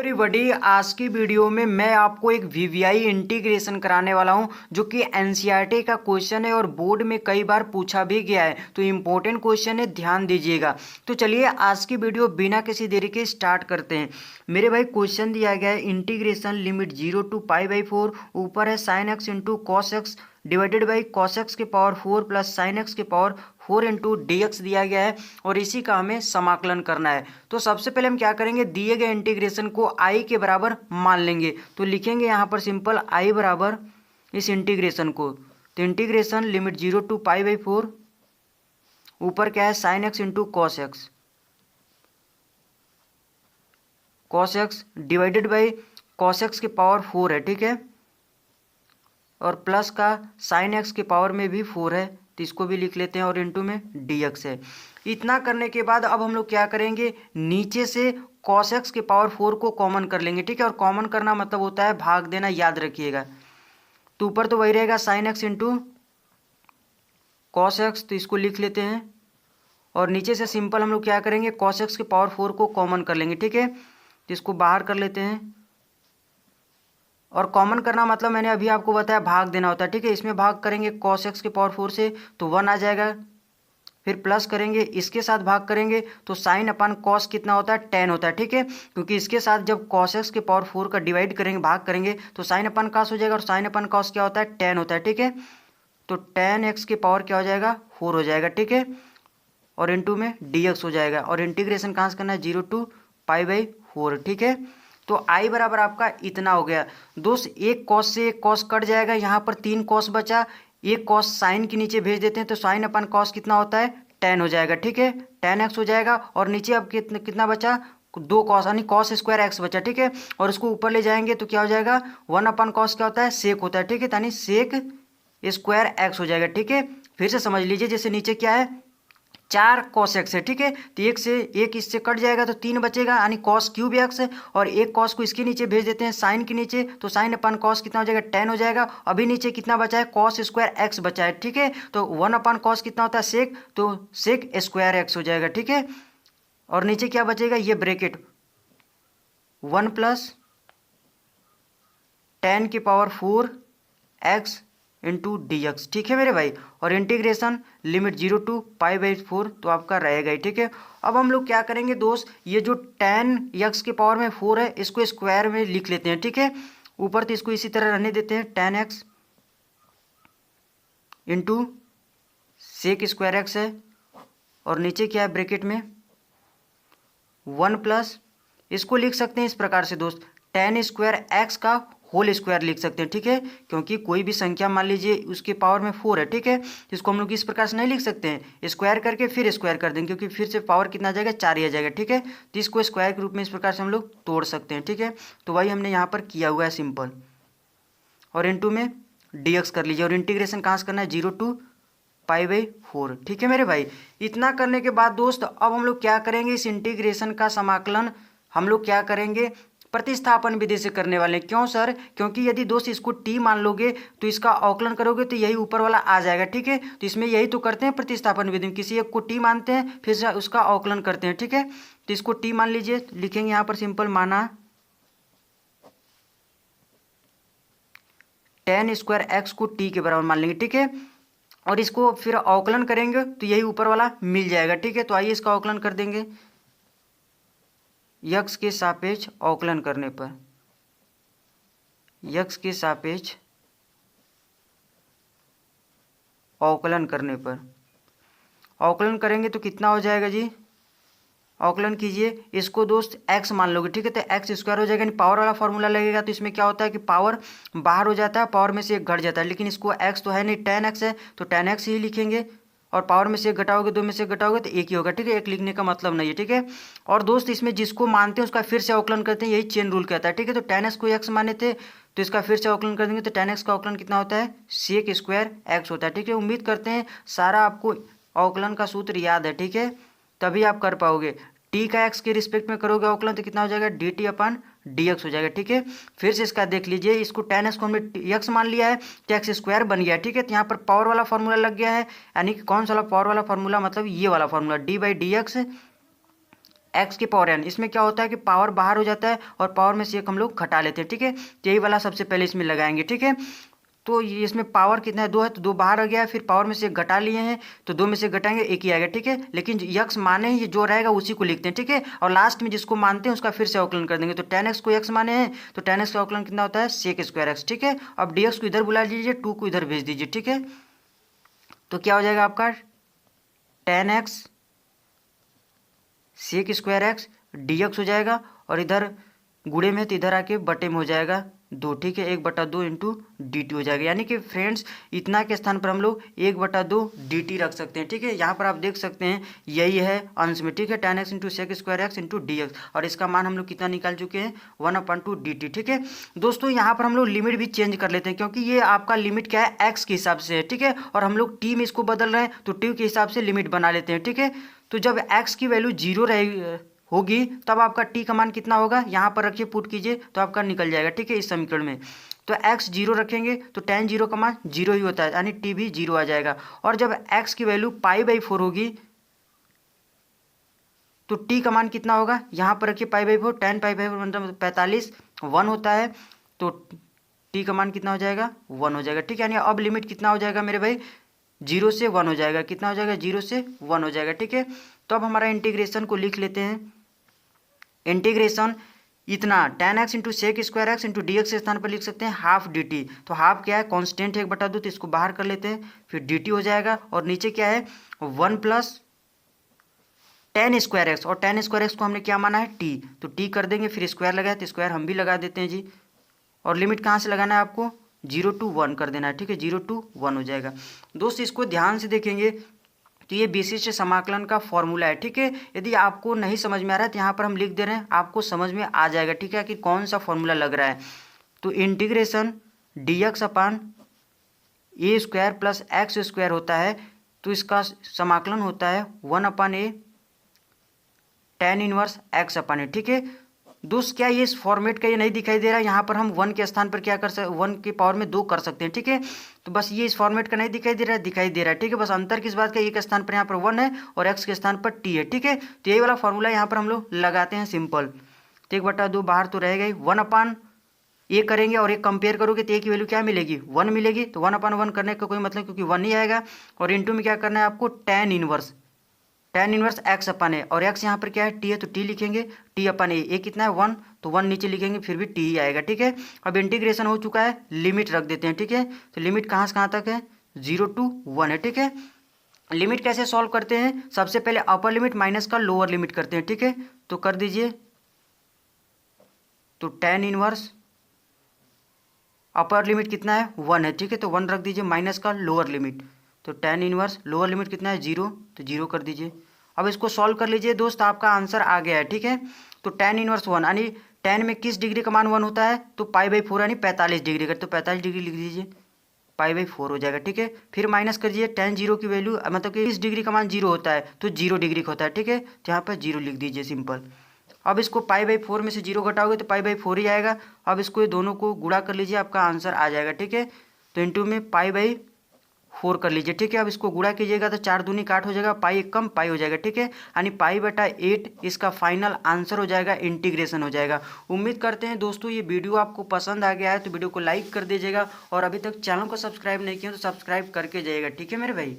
Everybody, आज की video में मैं आपको एक वीवीआई इंटीग्रेशन कराने वाला हूं जो कि एनसीईआरटी का क्वेश्चन है और बोर्ड में कई बार पूछा भी गया है। तो इम्पोर्टेंट क्वेश्चन है, ध्यान दीजिएगा। तो चलिए आज की वीडियो बिना किसी देरी के स्टार्ट करते हैं। मेरे भाई क्वेश्चन दिया गया है इंटीग्रेशन लिमिट 0 to π/4, ऊपर है sine x into cos x divided by cos x के पावर 4 प्लस साइन एक्स के पावर 4 इंटू डी एक्स दिया गया है और इसी का हमें समाकलन करना है। तो सबसे पहले हम क्या करेंगे, दिए गए इंटीग्रेशन को आई के बराबर मान लेंगे। तो लिखेंगे यहाँ पर सिंपल आई बराबर इस इंटीग्रेशन को, तो इंटीग्रेशन लिमिट 0 to π/4, ऊपर क्या है sine x into cos x divided by cos x के पावर 4 है, ठीक है, और प्लस का साइन एक्स के पावर में भी 4 है, तो इसको भी लिख लेते हैं, और इंटू में डी एक्स है। इतना करने के बाद अब हम लोग क्या करेंगे, नीचे से कॉस एक्स के पावर 4 को कॉमन कर लेंगे, ठीक है। और कॉमन करना मतलब होता है भाग देना, याद रखिएगा। तो ऊपर तो वही रहेगा sine x into cos x, तो इसको लिख लेते हैं, और नीचे से सिंपल हम लोग क्या करेंगे, कॉस एक्स के पावर 4 को कॉमन कर लेंगे, ठीक है। तो इसको बाहर कर लेते हैं, और कॉमन करना मतलब मैंने अभी आपको बताया भाग देना होता है, ठीक है। इसमें भाग करेंगे कॉस एक्स के पावर 4 से तो 1 आ जाएगा, फिर प्लस करेंगे, इसके साथ भाग करेंगे तो साइन अपन कॉस कितना होता है, 10 होता है, ठीक है। क्योंकि इसके साथ जब कॉस एक्स के पावर 4 का डिवाइड करेंगे, भाग करेंगे, तो साइन अपन कॉस हो जाएगा, और साइन अपन कॉस क्या होता है, 10 होता है, ठीक है। तो 10x के पावर क्या हो जाएगा, 4 हो जाएगा, ठीक है, और इंटू में dx हो जाएगा, और इंटीग्रेशन कहाँ से करना है, 0 to π/4, ठीक है। तो आई बराबर आपका इतना हो गया। दोस्त एक कॉस से एक कॉस कट जाएगा, यहाँ पर 3 कॉस बचा, एक कॉस साइन के नीचे भेज देते हैं, तो साइन अपन कॉस कितना होता है, 10 हो जाएगा, ठीक है, 10x हो जाएगा। और नीचे अब कितना बचा, 2 कॉस, यानी कॉस स्क्वायर एक्स बचा, ठीक है। और इसको ऊपर ले जाएंगे तो क्या हो जाएगा, 1 अपन कॉस क्या होता है, सेक होता है, ठीक है, यानी सेक स्क्वायर एक्स हो जाएगा, ठीक है। फिर से समझ लीजिए, जैसे नीचे क्या है, 4 कॉस एक्स है, ठीक है, तो एक से एक इससे कट जाएगा तो 3 बचेगा, यानी कॉस क्यूब एक्स है, और एक कॉस को इसके नीचे भेज देते हैं साइन के नीचे, तो साइन अपन कॉस कितना हो जाएगा, 10 हो जाएगा। अभी नीचे कितना बचा है, कॉस स्क्वायर एक्स बचा है, ठीक है। तो 1 अपन कॉस कितना होता है, सेक, तो सेक स्क्वायर एक्स हो जाएगा, ठीक है। और नीचे क्या बचेगा, ये ब्रैकेट 1 प्लस 10 की power 4 x into D x, ठीक है मेरे भाई। और इंटीग्रेशन लिमिट 0 to π/4 तो आपका रहेगा ही, ठीक है। अब हम लोग क्या करेंगे दोस्त, ये जो 10x के पावर में 4 है, इसको स्क्वायर में लिख लेते हैं, ठीक है। ऊपर तो इसको इसी तरह रहने देते हैं, 10x into sec square x है, और नीचे क्या है ब्रैकेट में 1 प्लस, इसको लिख सकते हैं इस प्रकार से दोस्त, 10 स्क्वायर एक्स का होल स्क्वायर लिख सकते हैं, ठीक है। क्योंकि कोई भी संख्या मान लीजिए उसके पावर में 4 है, ठीक है, इसको हम लोग इस प्रकार से नहीं लिख सकते हैं, स्क्वायर करके फिर स्क्वायर कर देंगे, क्योंकि फिर से पावर कितना आ जाएगा, 4 ही आ जाएगा, ठीक है। तो इसको स्क्वायर के रूप में इस प्रकार से हम लोग तोड़ सकते हैं, ठीक है। तो वही हमने यहाँ पर किया हुआ है सिंपल, और इंटू में dx कर लीजिए, और इंटीग्रेशन कहाँ से करना है, 0 to π/4, ठीक है मेरे भाई। इतना करने के बाद दोस्त अब हम लोग क्या करेंगे, इस इंटीग्रेशन का समाकलन हम लोग क्या करेंगे, प्रतिस्थापन विधि से करने वाले हैं। क्यों सर, क्योंकि यदि दोस्त इसको टी मान लोगे तो इसका अवकलन करोगे तो यही ऊपर वाला आ जाएगा, ठीक है। तो इसमें यही तो करते हैं प्रतिस्थापन विधि में, किसी एक को टी मानते हैं फिर से उसका अवकलन करते हैं, ठीक है। तो इसको टी मान लीजिए, लिखेंगे यहाँ पर सिंपल, माना 10 स्क्वायर एक्स को टी के बराबर मान लेंगे, ठीक है। और इसको फिर अवकलन करेंगे तो यही ऊपर वाला मिल जाएगा, ठीक है। तो आइए इसका अवकलन कर देंगे, यक्स के सापेक्ष अवकलन करने पर, यक्स के सापेक्ष अवकलन करने पर अवकलन करेंगे तो कितना हो जाएगा जी, अवकलन कीजिए, इसको दोस्त x मान लोगे, ठीक है, तो एक्स स्क्वायर हो जाएगा, यानी पावर वाला फॉर्मूला लगेगा। तो इसमें क्या होता है कि पावर बाहर हो जाता है, पावर में से एक घट जाता है, लेकिन इसको x तो है नहीं, 10x है, तो 10x ही लिखेंगे, और पावर में से एक घटाओगे, 2 में से एक घटाओगे तो एक ही होगा, ठीक है, एक लिखने का मतलब नहीं है, ठीक है। और दोस्त इसमें जिसको मानते हैं उसका फिर से अवकलन करते हैं, यही चेन रूल कहता है, ठीक है। तो 10x को x माने थे तो इसका फिर से अवकलन कर देंगे, तो 10x का अवकलन कितना होता है, सेक स्क्वायर एक्स होता है, ठीक है। उम्मीद करते हैं सारा आपको अवकलन का सूत्र याद है, ठीक है, तभी आप कर पाओगे। टी का एक्स के रिस्पेक्ट में करोगे अवकलन तो कितना हो जाएगा, डी टी अपन डी एक्स हो जाएगा, ठीक है। फिर से इसका देख लीजिए, इसको 10x को हमने x मान लिया है तो एक्स स्क्वायर बन गया, ठीक है। तो यहाँ पर पावर वाला फॉर्मूला लग गया है, यानी कि कौन सा वाला पावर वाला फॉर्मूला, मतलब ये वाला formula, D by D x x की पावर एन। इसमें क्या होता है कि पावर बाहर हो जाता है और पावर में से एक हम लोग घटा लेते हैं, ठीक है। यही वाला सबसे पहले इसमें लगाएंगे, ठीक है। तो ये इसमें पावर कितना है, 2 है, तो 2 बाहर आ गया, फिर पावर में से एक घटा लिए हैं तो 2 में से घटाएंगे 1 ही आएगा, ठीक है। लेकिन यक्स माने ही जो रहेगा उसी को लिखते हैं, ठीक है। और लास्ट में जिसको मानते हैं उसका फिर से अवकलन कर देंगे। तो tan x को x माने हैं तो tan x का अवकलन कितना होता है, sec स्क्वायर x, ठीक है। अब dx को इधर बुला लीजिए, 2 को इधर भेज दीजिए, ठीक है। तो क्या हो जाएगा आपका tan x sec square x dx हो जाएगा, और इधर गुणे में तो इधर आके बटे में हो जाएगा 2, ठीक है। 1/2 इंटू डी टी हो जाएगा। यानी कि फ्रेंड्स इतना के स्थान पर हम लोग 1/2 डी टी रख सकते हैं, ठीक है। यहाँ पर आप देख सकते हैं यही है अंश में, ठीक है। tan x into sec square X into D X, और इसका मान हम लोग कितना निकाल चुके हैं, 1/2 डी टी, ठीक है। दोस्तों यहाँ पर हम लोग लिमिट भी चेंज कर लेते हैं, क्योंकि ये आपका लिमिट क्या है, एक्स के हिसाब से है, ठीक है। और हम लोग टी में इसको बदल रहे हैं तो टी के हिसाब से लिमिट बना लेते हैं, ठीक है। तो जब एक्स की वैल्यू 0 रहेगी होगी तब आपका टी का मान कितना होगा, यहाँ पर रखिए, पुट कीजिए तो आपका निकल जाएगा, ठीक है। इस समीकरण में तो x 0 रखेंगे तो tan 0 का मान 0 ही होता है, यानी t भी 0 आ जाएगा। और जब x की वैल्यू π/4 होगी तो t का मान कितना होगा, यहाँ पर रखिए π/4, tan π/4 मतलब 45, 1 होता है, तो t का मान कितना हो जाएगा, 1 हो जाएगा, ठीक है। यानी अब लिमिट कितना हो जाएगा मेरे भाई, 0 से 1 हो जाएगा। कितना हो जाएगा, 0 से 1 हो जाएगा, ठीक है। तो अब हमारा इंटीग्रेशन को लिख लेते हैं। इंटीग्रेशन इतना tan x into sec square X into D X के स्थान पर लिख सकते हैं हाफ डी टी। तो हाफ क्या है, कांस्टेंट है 1/2, तो इसको बाहर कर लेते हैं, फिर डी टी हो जाएगा। और नीचे क्या है, 1 प्लस tan स्क्वायर एक्स, और tan स्क्वायर एक्स को हमने क्या माना है, टी, तो टी कर देंगे, फिर स्क्वायर लगाए तो स्क्वायर हम भी लगा देते हैं जी। और लिमिट कहाँ से लगाना है आपको, 0 to 1 कर देना है, ठीक है। 0 to 1 हो जाएगा। दोस्त इसको ध्यान से देखेंगे तो ये विशिष्ट समाकलन का फॉर्मूला है, ठीक है। यदि आपको नहीं समझ में आ रहा है तो यहाँ पर हम लिख दे रहे हैं, आपको समझ में आ जाएगा, ठीक है, कि कौन सा फॉर्मूला लग रहा है। तो इंटीग्रेशन dx अपान ए स्क्वायर प्लस एक्स स्क्वायर होता है, तो इसका समाकलन होता है 1/a tan इनवर्स x अपान ए, ठीक है। दोस्त क्या ये इस फॉर्मेट का ये नहीं दिखाई दे रहा है, यहाँ पर हम 1 के स्थान पर क्या कर सकते, 1 की पावर में 2 कर सकते हैं, ठीक है। तो बस ये इस फॉर्मेट का नहीं दिखाई दे रहा है, दिखाई दे रहा है, ठीक है। बस अंतर किस बात का, एक स्थान पर यहाँ पर 1 है और x के स्थान पर t है, ठीक है। तो यही वाला फॉर्मूला यहाँ पर हम लोग लगाते हैं, सिंपल। तो 1/2 बाहर तो रहेगा ही, 1/a करेंगे और एक कंपेयर करोगे तो a की वैल्यू क्या मिलेगी, 1 मिलेगी। तो 1/1 करने का कोई मतलब, क्योंकि 1 ही आएगा। और इंटू में क्या करना है आपको, tan इनवर्स x अपान ए, और x यहाँ पर क्या है, t है, तो t लिखेंगे, t अपान ए कितना है, 1, तो 1 नीचे लिखेंगे, फिर भी t ही आएगा, ठीक है। अब इंटीग्रेशन हो चुका है, लिमिट रख देते हैं, ठीक है। तो लिमिट कहाँ से कहाँ तक है, 0 to 1 है, ठीक है। लिमिट कैसे सॉल्व करते हैं, सबसे पहले अपर लिमिट माइनस का लोअर लिमिट करते हैं, ठीक है। तो कर दीजिए, तो tan इनवर्स अपर लिमिट कितना है, 1 है, ठीक है। तो 1 रख दीजिए, माइनस का लोअर लिमिट, तो tan इनवर्स लोअर लिमिट कितना है, 0, तो 0 कर दीजिए। अब इसको सॉल्व कर लीजिए दोस्त, आपका आंसर आ गया है, ठीक है। तो tan इनवर्स 1, यानी tan में किस डिग्री का मान 1 होता है, तो π/4 यानी 45 डिग्री का, तो 45 डिग्री लिख दीजिए, π/4 हो जाएगा, ठीक है। फिर माइनस कर दीजिए, tan 0 की वैल्यू मतलब कि इस डिग्री का मान 0 होता है तो 0 डिग्री का होता है, ठीक है। तो यहाँ पर 0 लिख दीजिए, सिंपल। अब इसको π/4 में से 0 घटाओगे तो π/4 ही आएगा। अब इसको ये दोनों को गुणा कर लीजिए, आपका आंसर आ जाएगा, ठीक है। तो इंटू में π/4 कर लीजिए, ठीक है। अब इसको गुणा कीजिएगा तो 4 दूनी 8 हो जाएगा, पाई 1 कम पाई हो जाएगा, ठीक है। यानी π/8 इसका फाइनल आंसर हो जाएगा, इंटीग्रेशन हो जाएगा। उम्मीद करते हैं दोस्तों ये वीडियो आपको पसंद आ गया है, तो वीडियो को लाइक कर दीजिएगा, और अभी तक चैनल को सब्सक्राइब नहीं किया तो सब्सक्राइब करके जाइएगा, ठीक है मेरे भाई।